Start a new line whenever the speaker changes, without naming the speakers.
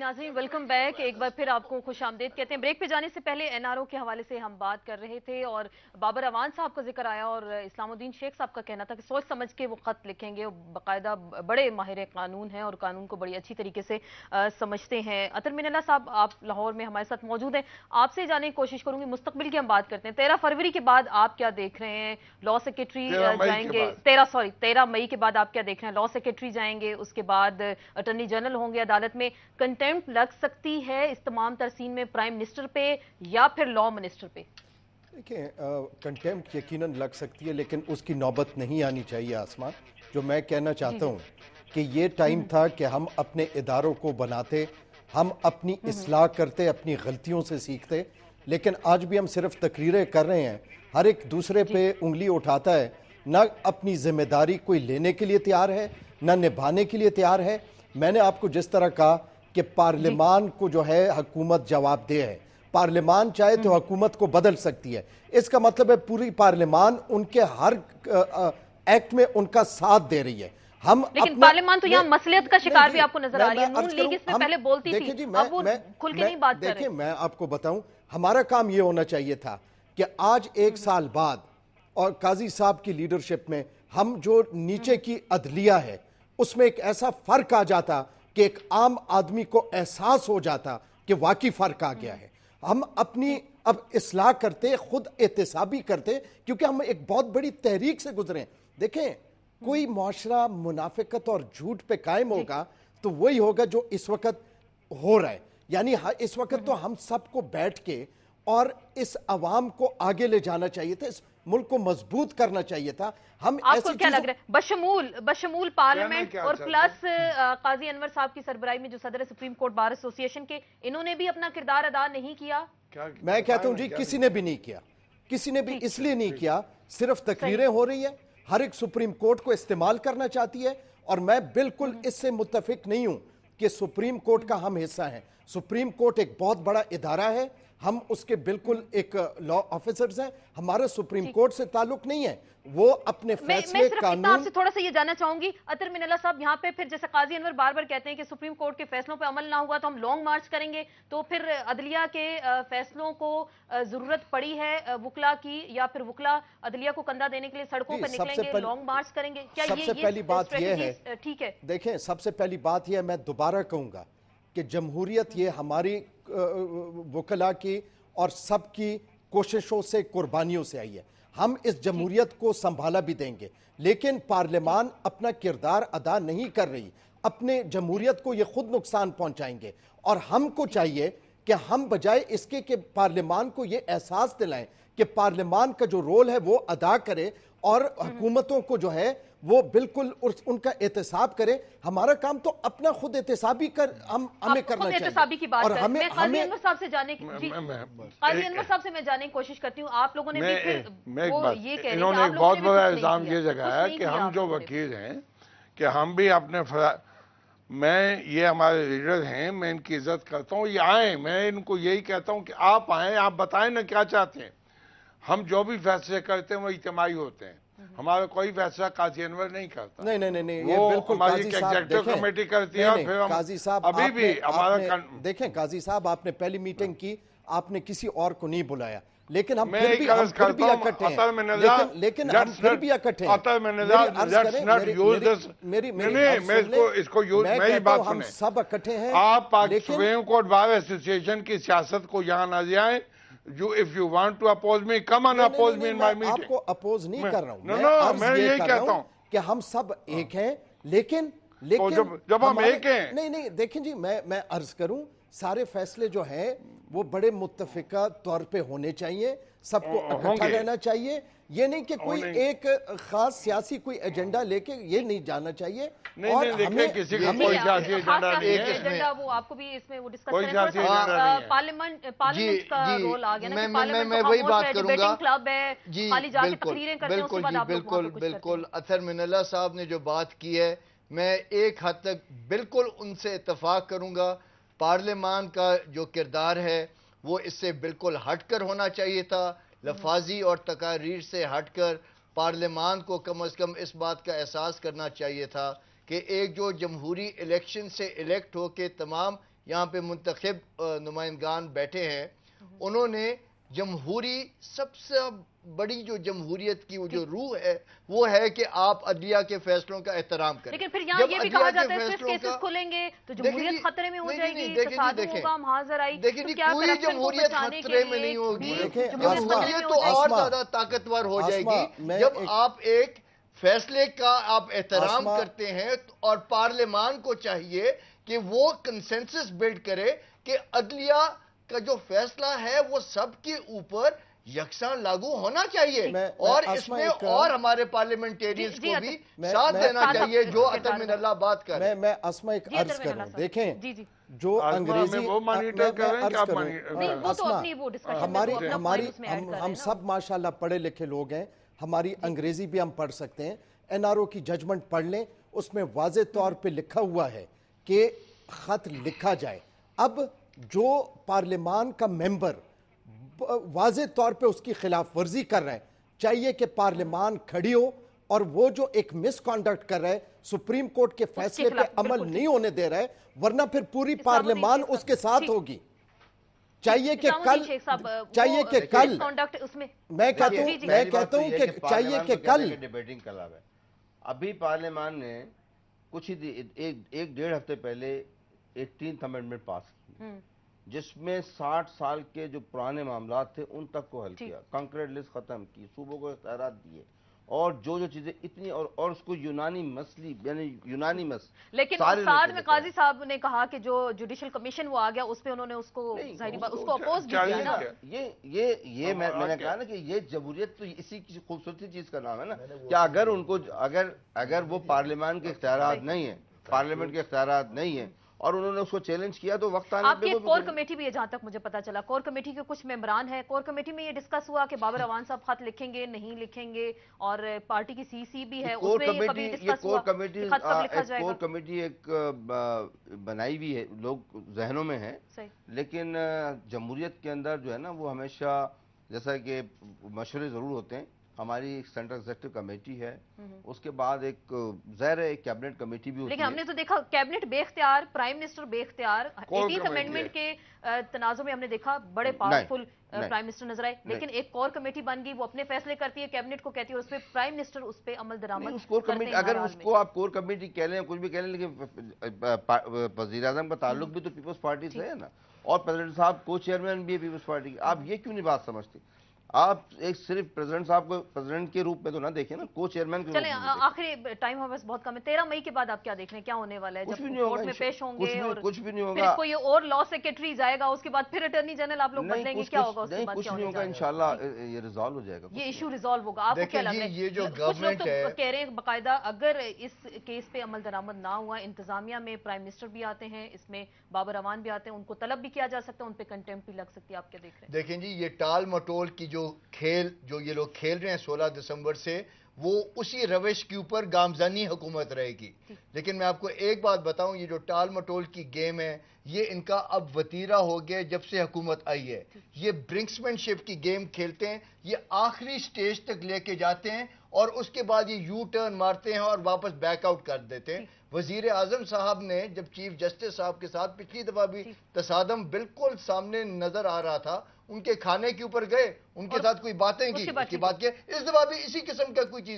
नाज़रीन, welcome back. एक बार फिर आपको खुश आमदीद कहते हैं। ब्रेक पे जाने से पहले एनआरओ के हवाले से हम बात कर रहे थे और बाबर अवान साहब का जिक्र आया और इस्लामुद्दीन शेख साहब का कहना था कि सोच समझ के वो खत लिखेंगे। वो बाकायदा बड़े माहिर कानून हैं और कानून को बड़ी अच्छी तरीके से समझते हैं। अतर मिनल्ला साहब, आप लाहौर में हमारे साथ मौजूद हैं। आपसे जानने की कोशिश करूंगी, मुस्तकबिल की हम बात करते हैं। 13 फरवरी के बाद आप क्या देख रहे हैं? लॉ सेक्रेटरी जाएंगे 13 मई के बाद आप क्या देख रहे हैं? लॉ सेक्रेटरी जाएंगे, उसके बाद अटॉर्नी जनरल होंगे अदालत में। कंटेम्प्ट लग सकती है इस तमाम तरसीन में प्राइम मिनिस्टर पे या फिर लॉ मिनिस्टर पे?
देखिए, कंटेम्प्ट यकीनन लग सकती है, लेकिन उसकी नौबत नहीं आनी चाहिए। आसमान, जो मैं कहना चाहता हूँ कि ये टाइम था कि हम अपने इदारों को बनाते, हम अपनी इस्लाह करते, अपनी गलतियों से सीखते। लेकिन आज भी हम सिर्फ तकरीरें कर रहे हैं, हर एक दूसरे पे उंगली उठाता है, ना अपनी जिम्मेदारी कोई लेने के लिए तैयार है, ना निभाने के लिए तैयार है। मैंने आपको जिस तरह कहा कि पार्लियामान को जो है हुकूमत जवाबदेह है, पार्लियामान चाहे तो हुकूमत को बदल सकती है। इसका मतलब है पूरी पार्लियामान उनके हर एक्ट में उनका साथ दे रही है। हम
लेकिन पार्लियामान तो यहाँ मसलियत का शिकार भी आपको नजर आ रही है। नून लीग इसमें पहले बोलती थी, अब वो खुल के नहीं बात कर रहे।
देखिए, मैं आपको बताऊं, हमारा काम ये होना चाहिए था कि आज 1 साल बाद और काजी साहब की लीडरशिप में हम जो नीचे की अदलिया है उसमें एक ऐसा फर्क आ जाता कि एक आम आदमी को एहसास हो जाता कि वाकई फर्क आ गया है। हम अपनी अब इस्लाह करते, खुद एहतसाबी करते, क्योंकि हम एक बहुत बड़ी तहरीक से गुजरे। देखें, कोई मुआशरा मुनाफिकत और झूठ पे कायम होगा तो वही होगा जो इस वक्त हो रहा है। यानी इस वक्त तो हम सबको बैठ के और इस अवाम को आगे ले जाना चाहिए था, इस मुल्क को मजबूत करना चाहिए था। हम
आपको क्या लग रहा है बशमूल पार्लियामेंट और प्लस काजी अनवर साहब की सरबराही में जो सदर सुप्रीम कोर्ट बार एसोसिएशन के, इन्होंने भी अपना किरदार अदा नहीं किया?
मैं कहता हूं जी, किसी ने भी नहीं किया। किसी ने भी इसलिए नहीं किया, सिर्फ तकरीरें हो रही है, हर एक सुप्रीम कोर्ट को इस्तेमाल करना चाहती है। और मैं बिल्कुल इससे मुत्तफिक नहीं हूं कि सुप्रीम कोर्ट का हम हिस्सा हैं। सुप्रीम कोर्ट एक बहुत बड़ा इदारा है, हम उसके बिल्कुल एक लॉ ऑफिसर्स हैं। हमारा सुप्रीम कोर्ट से ताल्लुक नहीं है, वो अपने फैसले
मैं
कानून।
आपसे थोड़ा सा ये जानना चाहूंगी अतर मिनल्ला साहब, यहाँ पे फिर जैसे काजी अनवर बार बार कहते हैं कि सुप्रीम कोर्ट के फैसलों पे अमल ना हुआ तो हम लॉन्ग मार्च करेंगे, तो फिर अदलिया के फैसलों को जरूरत पड़ी है वुकला की, या फिर वुकला अदलिया को कंधा देने के लिए सड़कों पर निकलेंगे, लॉन्ग मार्च करेंगे? क्या
सबसे पहली बात यह है,
ठीक है?
देखें, सबसे पहली बात यह, मैं दोबारा कहूंगा कि जमहूरियत ये हमारी वकला की और सबकी कोशिशों से, कुर्बानियों से आई है। हम इस जमहूरियत को संभाला भी देंगे, लेकिन पार्लियामान अपना किरदार अदा नहीं कर रही। अपने जमहूरियत को ये खुद नुकसान पहुंचाएंगे। और हमको चाहिए कि हम बजाय इसके कि पार्लियामान को ये एहसास दिलाएं कि पार्लियामान का जो रोल है वो अदा करे और हुकूमतों को जो है वो बिल्कुल उनका एहतसाब करे। हमारा काम तो अपना खुद एहतसाबी हमें करना चाहिए।
की बात और हमें काजी अनवर साहब से जाने काजी अनवर साहब से मैं जानने की कोशिश करती हूँ। आप लोगों ने भी ये कह
इन्होंने एक बहुत बड़ा इल्जाम ये जगह है कि हम जो वकील हैं कि हम भी अपने मैं, ये हमारे लीडर हैं, मैं इनकी इज्जत करता हूँ, ये आए, मैं इनको यही कहता हूँ कि आप आए, आप बताएं ना क्या चाहते हैं। हम जो भी फैसले करते हैं वो इज्तिमाई होते हैं, हमारा कोई फैसला काजी अनवर नहीं करता।
नहीं,
वो हमारी एग्जीक्यूटिव कमेटी करती है। फिर हम
काजी साहब
अभी भी हमारा
देखें, काजी साहब आपने पहली मीटिंग की, आपने किसी और को नहीं बुलाया, लेकिन हम फिर भी इकट्ठे हैं। लेकिन हम फिर भी इकट्ठे हैं। हम सब इकट्ठे हैं।
आप सुप्रीम कोर्ट बार एसोसिएशन की सियासत को यहाँ न जाए। If you want to oppose me, come and oppose me in my meeting.
आपको अपोज नहीं कर रहा हूँ,
मैं यही कहता हूँ
कि हम सब एक हैं। लेकिन
जब हम एक हैं,
नहीं, देखें जी, मैं अर्ज करूं, सारे फैसले जो हैं वो बड़े मुत्तफिका तौर पे होने चाहिए, सबको इकट्ठा रहना चाहिए। ये नहीं कि कोई एक खास सियासी कोई एजेंडा लेके ये नहीं जाना चाहिए।
और हमें किसी का कोई सियासी एजेंडा नहीं है,
वो आपको भी इसमें वो डिस्कस करें। पार्लियामेंट का रोल आ गया ना,
मैं वही बात करूंगा।
क्लब है, खाली जाके तकरीरें करते हैं, उसके बाद आप
बिल्कुल अतर मिनल्ला साहब ने जो बात की है, मैं एक हद तक बिल्कुल उनसे इत्तफाक करूंगा। पार्लियामान का जो किरदार है वो इससे बिल्कुल हटकर होना चाहिए था। लफाजी और तकारीर से हटकर पार्लियामान को कम अज़ कम इस बात का एहसास करना चाहिए था कि एक जो जमहूरी इलेक्शन से इलेक्ट होकर तमाम یہاں پہ منتخب نمائندگان بیٹھے ہیں، انہوں نے جمہوری سب سے بڑی جو جمہوریت کی وہ جو روح ہے وہ ہے کہ آپ عدلیہ کے فیصلوں کا احترام کریں.
لیکن پھر یہاں یہ بھی کہا جاتا ہے صرف کیسز کھلیں گے تو جمہوریت خطرے میں ہو جائے گی، تصادم ہوگا، محاذر آئی،
دیکھیں جی کوئی جمہوریت خطرے میں نہیں ہوگی. جمہوریت تو اور زیادہ طاقتور ہو جائے گی جب آپ ایک فیصلے کا آپ احترام کرتے ہیں، اور پارلیمان کو چاہیے کہ وہ کنسنسس بلڈ کرے کہ عدلیہ کا جو فیصلہ ہے وہ سب کے اوپر یکساں لاگو ہونا چاہیے، اور اس میں اور ہمارے پارلیمنٹیرینز کو بھی ساتھ دینا چاہیے جو عطر من اللہ بات کر رہے ہیں.
میں اسما ایک عرض کروں، دیکھیں جو انگریزی ہم سب ماشاءاللہ پڑھے لکھے لوگ ہیں، ہماری انگریزی بھی ہم پڑھ سکتے ہیں. این آر او کی ججمنٹ پڑھ لیں، اس میں واضح طور پہ لکھا ہوا ہے کہ خط لکھا جائے. اب جو پارلیمان کا ممبر واضح طور پہ اس کی خلاف ورزی کر رہے ہیں، چاہیے کہ پارلیمان کھڑی ہو، اور وہ جو ایک مس کانڈکٹ کر رہے ہیں، سپریم کورٹ کے فیصلے پہ عمل نہیں ہونے دے رہے، ورنہ پھر پوری پارلیمان اس کے ساتھ ہوگی. چاہیے کہ کل میں کہتا ہوں کہ چاہیے کہ کل
ڈیبیٹنگ کلب ہے. ابھی پارلیمان نے کچھ ہی ایک ڈیڑھ ہفتے پہلے 18th امینڈمنٹ پاس کی، جس میں 60 سال کے جو پرانے معاملات تھے ان تک کو حل کیا، کنکریٹ لسٹ ختم کی، صوبوں کو اختیارات دیے، اور جو چیزیں اتنی اور اس کو یونانی مسئلہ یعنی یونانی
لیکن ساتھ میں قاضی صاحب نے کہا کہ جو جوڈیشل کمیشن وہ آ گیا اس پہ انہوں نے اس کو اپوز بھی کیا نا.
یہ میں نے کہا نا کہ یہ جمہوریت تو اسی کی خوبصورتی چیز کا نام ہے نا، کہ اگر ان کو اگر وہ پارلیمان کے اختیارات نہیں ہیں، پارلیمنٹ کے اختیارات نہیں ہیں، اور انہوں نے اس کو چیلنج کیا تو وقت آنے
آپ کی کور کمیٹی بھی ہے، جہاں تک مجھے پتا چلا کور کمیٹی کے کچھ ممبران ہیں. کور کمیٹی میں یہ ڈسکس ہوا کہ بابر اعوان صاحب خط لکھیں گے نہیں لکھیں گے، اور پارٹی کی سی سی بھی ہے، اس میں یہ کبھی ڈسکس ہوا کہ خط کب لکھا جائے گا.
کور کمیٹی ایک بنائی ہوئی ہے، لوگ ذہنوں میں ہے، لیکن جمہوریت کے اندر جو ہے نا وہ ہمیشہ جیسا کہ مشورے ضرور ہوتے ہیں. ہماری ایک سینٹرل ایگزیکٹو کمیٹی ہے، اس کے بعد ایک ظاہر ایک کیبنٹ کمیٹی بھی ہوتی ہے.
لیکن ہم نے تو دیکھا کیبنٹ بے اختیار، پرائم منسٹر بے اختیار. 18th امینڈمنٹ کے تنازع میں ہم نے دیکھا بڑے پاورفل پرائم منسٹر نظر آئے، لیکن ایک کور کمیٹی بن گئی، وہ اپنے فیصلے کرتی ہے، کیبنٹ کو کہتی ہے، اس پہ پرائم منسٹر اس پہ عمل درآمد کرتے ہیں.
اگر اس کو آپ کور کمیٹی کہہ لیں کچھ بھی کہہ لیں، لیکن وزیر اعظم کا تعلق بھی تو پیپلز پارٹی سے ہے نا، اور پریزیڈنٹ صاحب کو چیئرمین بھی ہے پیپلز پارٹی کے. آپ یہ کیوں نہیں بات سمجھتے؟ آپ ایک صرف پریزیڈنٹ صاحب کو پریزیڈنٹ کے روپ میں تو نہ دیکھیں نا، کو چیئرمین کے روپ میں.
چلیں آخری ٹائم ہمارے بہت کم ہے. 13 مئی کے بعد آپ کیا دیکھ رہے ہیں، کیا ہونے والا ہے جب کورٹ میں پیش ہوں گے؟
کچھ بھی نہیں ہوگا.
پھر کوئی اور لا سیکریٹری جائے گا، اس کے بعد پھر اٹرنی جنرل آپ لوگ بدلیں گے، کیا ہوگا اس کے بعد؟
کچھ نہیں ہوگا، انشاءاللہ یہ ریزالو ہو جائے گا،
یہ ایشو ریزالو ہوگا. آپ کو کیا لگ رہا ہے؟ کچھ لوگ تو کہہ رہے ہیں باقاعدہ اگر اس کیس پہ عمل درآمد نہ ہوا، انتظامیہ میں پرائم منسٹر بھی آتے ہیں، اس میں بابر اعوان بھی آتے ہیں، ان کو طلب بھی کیا جا سکتا ہے، ان پہ کنٹیمپٹ بھی لگ سکتی ہے. آپ کیا دیکھ رہے ہیں؟
دیکھیں جی یہ ٹال مٹول کی جو کھیل جو یہ لوگ کھیل رہے ہیں 16 دسمبر سے، وہ اسی روش کے اوپر گامزنی حکومت رہے گی. لیکن میں آپ کو ایک بات بتاؤں، یہ جو ٹال مٹول کی گیم ہے یہ ان کا اب وتیرہ ہو گیا جب سے حکومت آئی ہے. یہ برنکسمین شپ کی گیم کھیلتے ہیں، یہ آخری سٹیج تک لے کے جاتے ہیں اور اس کے بعد یہ یو ٹرن مارتے ہیں اور واپس بیک آؤٹ کر دیتے ہیں. وزیر اعظم صاحب نے جب چیف جسٹس صاحب کے ساتھ پچھلی دفعہ بھی تصادم بالکل سامنے نظر آ رہا تھا، ان کے کھانے کے اوپر گئے، ان کے ساتھ کوئی باتیں کی، اس کی بات کی، اس دفعہ بھی اسی قسم کا کوئی چیز